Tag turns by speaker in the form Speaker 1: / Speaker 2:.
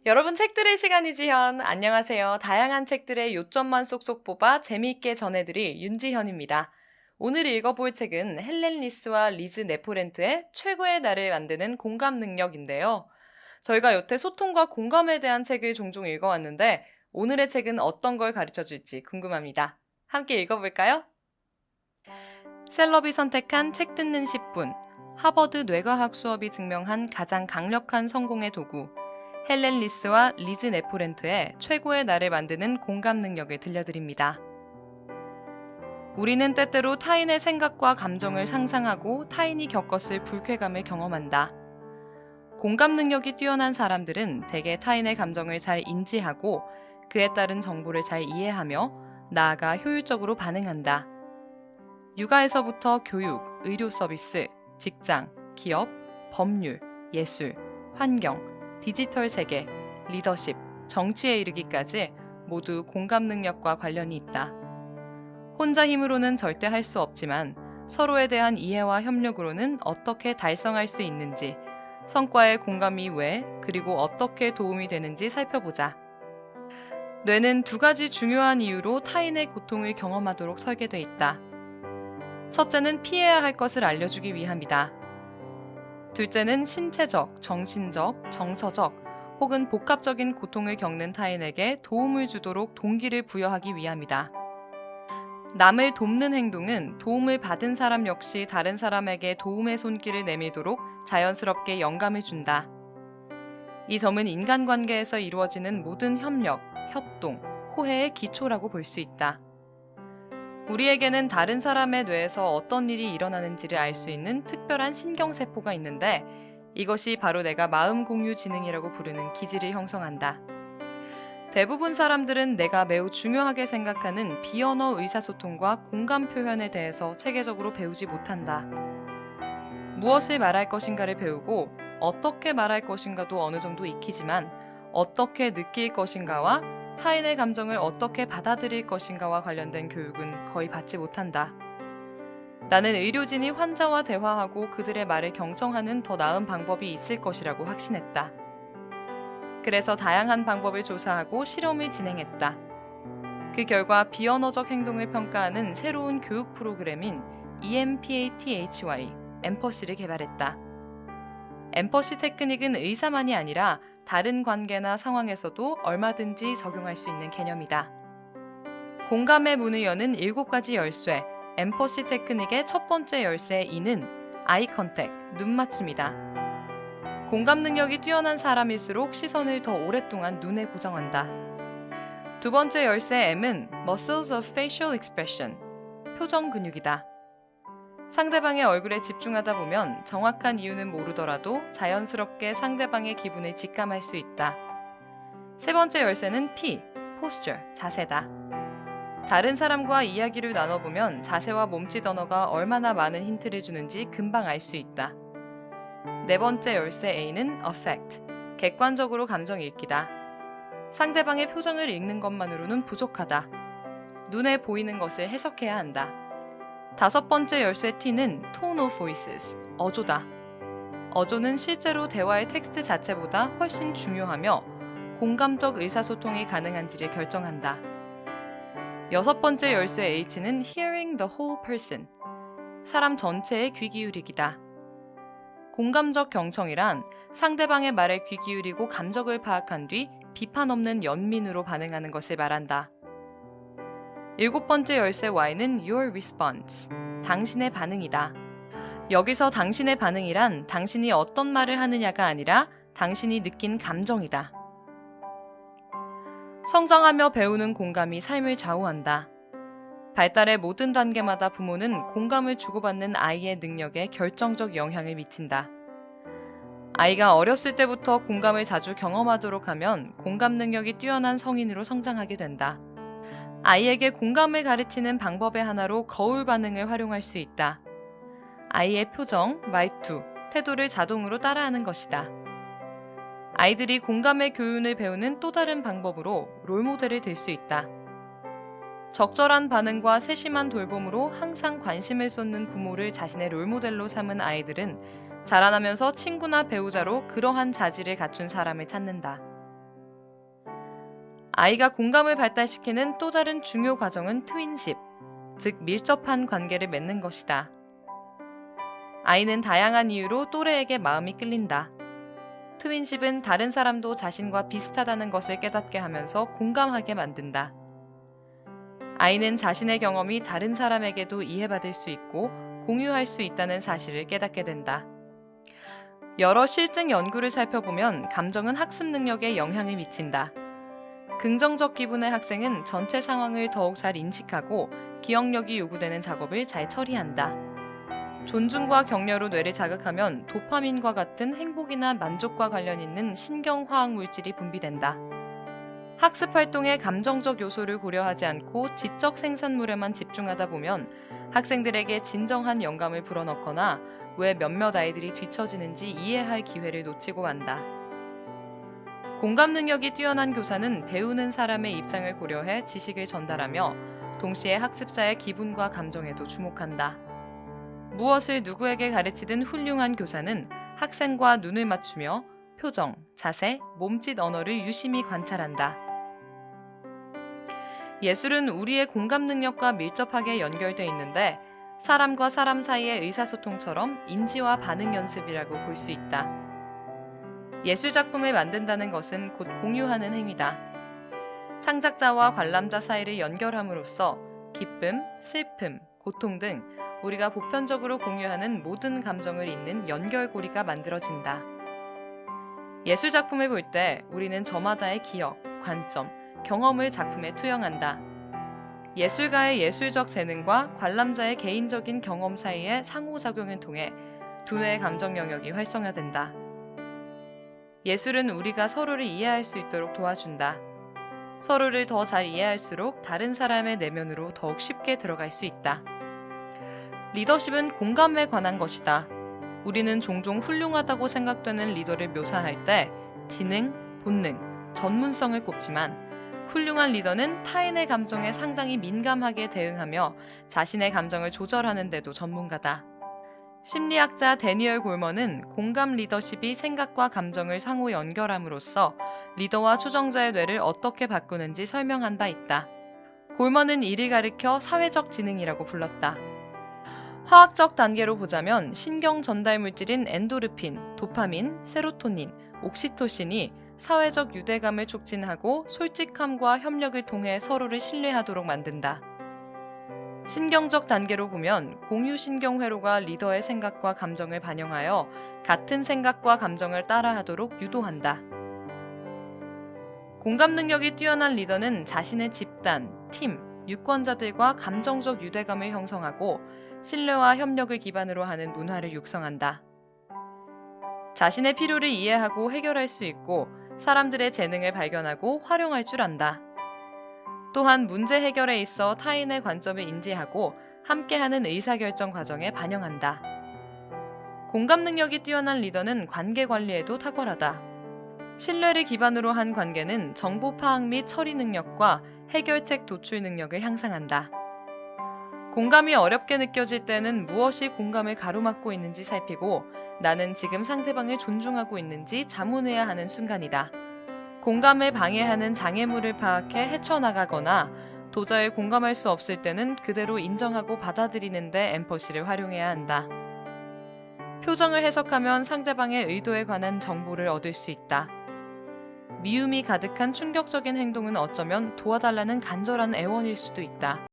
Speaker 1: 여러분 책들의 시간이지현. 안녕하세요. 다양한 책들의 요점만 쏙쏙 뽑아 재미있게 전해드릴 윤지현입니다. 오늘 읽어볼 책은 헬렌 리스와 리즈 네포렌트의 최고의 나를 만드는 공감 능력인데요. 저희가 여태 소통과 공감에 대한 책을 종종 읽어왔는데 오늘의 책은 어떤 걸 가르쳐줄지 궁금합니다. 함께 읽어볼까요? 셀럽이 선택한 책 듣는 10분. 하버드 뇌과학 수업이 증명한 가장 강력한 성공의 도구. 헬렌 리스와 리즈 네포렌트의 최고의 나를 만드는 공감 능력을 들려드립니다. 우리는 때때로 타인의 생각과 감정을 상상하고 타인이 겪었을 불쾌감을 경험한다. 공감 능력이 뛰어난 사람들은 대개 타인의 감정을 잘 인지하고 그에 따른 정보를 잘 이해하며 나아가 효율적으로 반응한다. 육아에서부터 교육, 의료 서비스, 직장, 기업, 법률, 예술, 환경, 디지털 세계, 리더십, 정치에 이르기까지 모두 공감 능력과 관련이 있다. 혼자 힘으로는 절대 할 수 없지만 서로에 대한 이해와 협력으로는 어떻게 달성할 수 있는지, 성과에 공감이 왜, 그리고 어떻게 도움이 되는지 살펴보자. 뇌는 두 가지 중요한 이유로 타인의 고통을 경험하도록 설계돼 있다. 첫째는 피해야 할 것을 알려주기 위함이다. 둘째는 신체적, 정신적, 정서적 혹은 복합적인 고통을 겪는 타인에게 도움을 주도록 동기를 부여하기 위함이다. 남을 돕는 행동은 도움을 받은 사람 역시 다른 사람에게 도움의 손길을 내밀도록 자연스럽게 영감을 준다. 이 점은 인간관계에서 이루어지는 모든 협력, 협동, 호혜의 기초라고 볼 수 있다. 우리에게는 다른 사람의 뇌에서 어떤 일이 일어나는지를 알 수 있는 특별한 신경세포가 있는데 이것이 바로 내가 마음 공유 지능이라고 부르는 기질을 형성한다. 대부분 사람들은 내가 매우 중요하게 생각하는 비언어 의사소통과 공감 표현에 대해서 체계적으로 배우지 못한다. 무엇을 말할 것인가를 배우고 어떻게 말할 것인가도 어느 정도 익히지만 어떻게 느낄 것인가와 타인의 감정을 어떻게 받아들일 것인가와 관련된 교육은 거의 받지 못한다. 나는 의료진이 환자와 대화하고 그들의 말을 경청하는 더 나은 방법이 있을 것이라고 확신했다. 그래서 다양한 방법을 조사하고 실험을 진행했다. 그 결과 비언어적 행동을 평가하는 새로운 교육 프로그램인 EMPATHY, 엠퍼시를 개발했다. 엠퍼시 테크닉은 의사만이 아니라 다른 관계나 상황에서도 얼마든지 적용할 수 있는 개념이다. 공감의 문을 여는 7가지 열쇠, 엠퍼시 테크닉의 첫 번째 열쇠 E는 아이 컨택, 눈맞춤이다. 공감 능력이 뛰어난 사람일수록 시선을 더 오랫동안 눈에 고정한다. 두 번째 열쇠 M은 Muscles of Facial Expression, 표정 근육이다. 상대방의 얼굴에 집중하다 보면 정확한 이유는 모르더라도 자연스럽게 상대방의 기분을 직감할 수 있다. 세 번째 열쇠는 P, Posture, 자세다. 다른 사람과 이야기를 나눠보면 자세와 몸짓 언어가 얼마나 많은 힌트를 주는지 금방 알 수 있다. 네 번째 열쇠 A는 Affect, 객관적으로 감정 읽기다. 상대방의 표정을 읽는 것만으로는 부족하다. 눈에 보이는 것을 해석해야 한다. 다섯 번째 열쇠 T는 Tone of Voices, 어조다. 어조는 실제로 대화의 텍스트 자체보다 훨씬 중요하며 공감적 의사소통이 가능한지를 결정한다. 여섯 번째 열쇠 H는 Hearing the Whole Person, 사람 전체의 귀 기울이기다. 공감적 경청이란 상대방의 말에 귀 기울이고 감정을 파악한 뒤 비판 없는 연민으로 반응하는 것을 말한다. 일곱 번째 열쇠 Y는 Your Response, 당신의 반응이다. 여기서 당신의 반응이란 당신이 어떤 말을 하느냐가 아니라 당신이 느낀 감정이다. 성장하며 배우는 공감이 삶을 좌우한다. 발달의 모든 단계마다 부모는 공감을 주고받는 아이의 능력에 결정적 영향을 미친다. 아이가 어렸을 때부터 공감을 자주 경험하도록 하면 공감 능력이 뛰어난 성인으로 성장하게 된다. 아이에게 공감을 가르치는 방법의 하나로 거울 반응을 활용할 수 있다. 아이의 표정, 말투, 태도를 자동으로 따라하는 것이다. 아이들이 공감의 교훈을 배우는 또 다른 방법으로 롤모델을 들 수 있다. 적절한 반응과 세심한 돌봄으로 항상 관심을 쏟는 부모를 자신의 롤모델로 삼은 아이들은 자라나면서 친구나 배우자로 그러한 자질을 갖춘 사람을 찾는다. 아이가 공감을 발달시키는 또 다른 중요 과정은 트윈십, 즉 밀접한 관계를 맺는 것이다. 아이는 다양한 이유로 또래에게 마음이 끌린다. 트윈십은 다른 사람도 자신과 비슷하다는 것을 깨닫게 하면서 공감하게 만든다. 아이는 자신의 경험이 다른 사람에게도 이해받을 수 있고 공유할 수 있다는 사실을 깨닫게 된다. 여러 실증 연구를 살펴보면 감정은 학습 능력에 영향을 미친다. 긍정적 기분의 학생은 전체 상황을 더욱 잘 인식하고 기억력이 요구되는 작업을 잘 처리한다. 존중과 격려로 뇌를 자극하면 도파민과 같은 행복이나 만족과 관련 있는 신경화학 물질이 분비된다. 학습 활동의 감정적 요소를 고려하지 않고 지적 생산물에만 집중하다 보면 학생들에게 진정한 영감을 불어넣거나 왜 몇몇 아이들이 뒤처지는지 이해할 기회를 놓치고 만다. 공감 능력이 뛰어난 교사는 배우는 사람의 입장을 고려해 지식을 전달하며 동시에 학습자의 기분과 감정에도 주목한다. 무엇을 누구에게 가르치든 훌륭한 교사는 학생과 눈을 맞추며 표정, 자세, 몸짓 언어를 유심히 관찰한다. 예술은 우리의 공감 능력과 밀접하게 연결돼 있는데 사람과 사람 사이의 의사소통처럼 인지와 반응 연습이라고 볼 수 있다. 예술 작품을 만든다는 것은 곧 공유하는 행위다. 창작자와 관람자 사이를 연결함으로써 기쁨, 슬픔, 고통 등 우리가 보편적으로 공유하는 모든 감정을 잇는 연결고리가 만들어진다. 예술 작품을 볼 때 우리는 저마다의 기억, 관점, 경험을 작품에 투영한다. 예술가의 예술적 재능과 관람자의 개인적인 경험 사이의 상호작용을 통해 두뇌의 감정 영역이 활성화된다. 예술은 우리가 서로를 이해할 수 있도록 도와준다. 서로를 더 잘 이해할수록 다른 사람의 내면으로 더욱 쉽게 들어갈 수 있다. 리더십은 공감에 관한 것이다. 우리는 종종 훌륭하다고 생각되는 리더를 묘사할 때 지능, 본능, 전문성을 꼽지만 훌륭한 리더는 타인의 감정에 상당히 민감하게 대응하며 자신의 감정을 조절하는 데도 전문가다. 심리학자 데니얼 골먼은 공감 리더십이 생각과 감정을 상호 연결함으로써 리더와 추종자의 뇌를 어떻게 바꾸는지 설명한 바 있다. 골먼은 이를 가리켜 사회적 지능이라고 불렀다. 화학적 단계로 보자면 신경 전달 물질인 엔도르핀, 도파민, 세로토닌, 옥시토신이 사회적 유대감을 촉진하고 솔직함과 협력을 통해 서로를 신뢰하도록 만든다. 신경적 단계로 보면 공유신경회로가 리더의 생각과 감정을 반영하여 같은 생각과 감정을 따라하도록 유도한다. 공감 능력이 뛰어난 리더는 자신의 집단, 팀, 유권자들과 감정적 유대감을 형성하고 신뢰와 협력을 기반으로 하는 문화를 육성한다. 자신의 필요를 이해하고 해결할 수 있고 사람들의 재능을 발견하고 활용할 줄 안다. 또한 문제 해결에 있어 타인의 관점을 인지하고 함께하는 의사결정 과정에 반영한다. 공감 능력이 뛰어난 리더는 관계 관리에도 탁월하다. 신뢰를 기반으로 한 관계는 정보 파악 및 처리 능력과 해결책 도출 능력을 향상한다. 공감이 어렵게 느껴질 때는 무엇이 공감을 가로막고 있는지 살피고 나는 지금 상대방을 존중하고 있는지 자문해야 하는 순간이다. 공감을 방해하는 장애물을 파악해 헤쳐나가거나 도저히 공감할 수 없을 때는 그대로 인정하고 받아들이는데 엠퍼시를 활용해야 한다. 표정을 해석하면 상대방의 의도에 관한 정보를 얻을 수 있다. 미움이 가득한 충격적인 행동은 어쩌면 도와달라는 간절한 애원일 수도 있다.